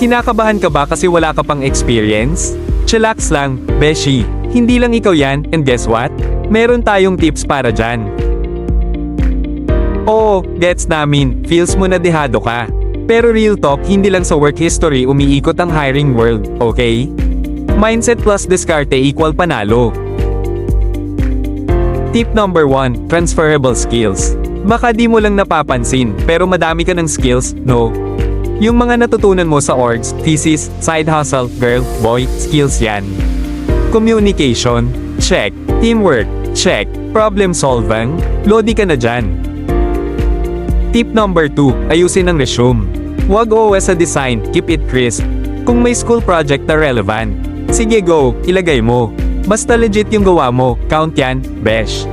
Kinakabahan ka ba kasi wala ka pang experience? Chillax lang, beshi. Hindi lang ikaw yan, and guess what? Meron tayong tips para dyan. Oo, gets namin, feels mo na dehado ka. Pero real talk, hindi lang sa work history umiikot ang hiring world, okay? Mindset plus diskarte equal panalo. Tip number 1, transferable skills. Baka di mo lang napapansin, pero madami ka ng skills, no? Yung mga natutunan mo sa orgs, thesis, side hustle, girl, boy, skills yan. Communication, check. Teamwork, check. Problem solving, lodi ka na dyan. Tip number 2, ayusin ang resume. Huwag OOS sa design, keep it crisp. Kung may school project na relevant, sige go, ilagay mo. Basta legit yung gawa mo, count yan, besh.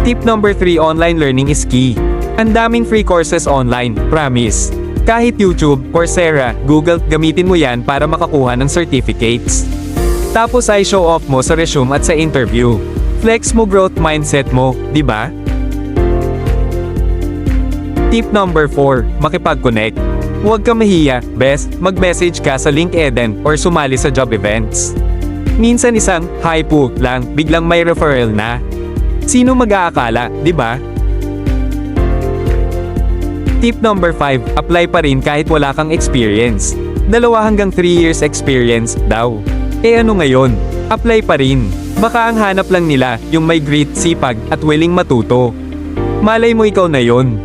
Tip number 3, online learning is key. Ang daming free courses online, promise. Kahit YouTube, Coursera, Google, gamitin mo yan para makakuha ng certificates. Tapos ay show off mo sa resume at sa interview. Flex mo growth mindset mo, di ba? Tip number 4, makipag-connect. Huwag ka mahiya, best, mag-message ka sa LinkedIn or sumali sa job events. Minsan isang, hi po, lang, biglang may referral na. Sino mag-aakala, di ba? Tip number 5, apply pa rin kahit wala kang experience. 2 hanggang 3 years experience, daw. Eh ano ngayon? Apply pa rin. Baka ang hanap lang nila, yung may grit, sipag, at willing matuto. Malay mo ikaw na yon.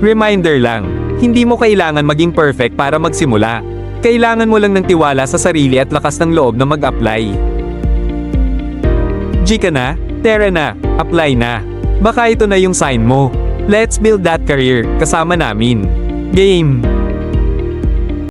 Reminder lang, hindi mo kailangan maging perfect para magsimula. Kailangan mo lang ng tiwala sa sarili at lakas ng loob na mag-apply. G ka na? Tara na, apply na. Baka ito na yung sign mo. Let's build that career, kasama namin. Game!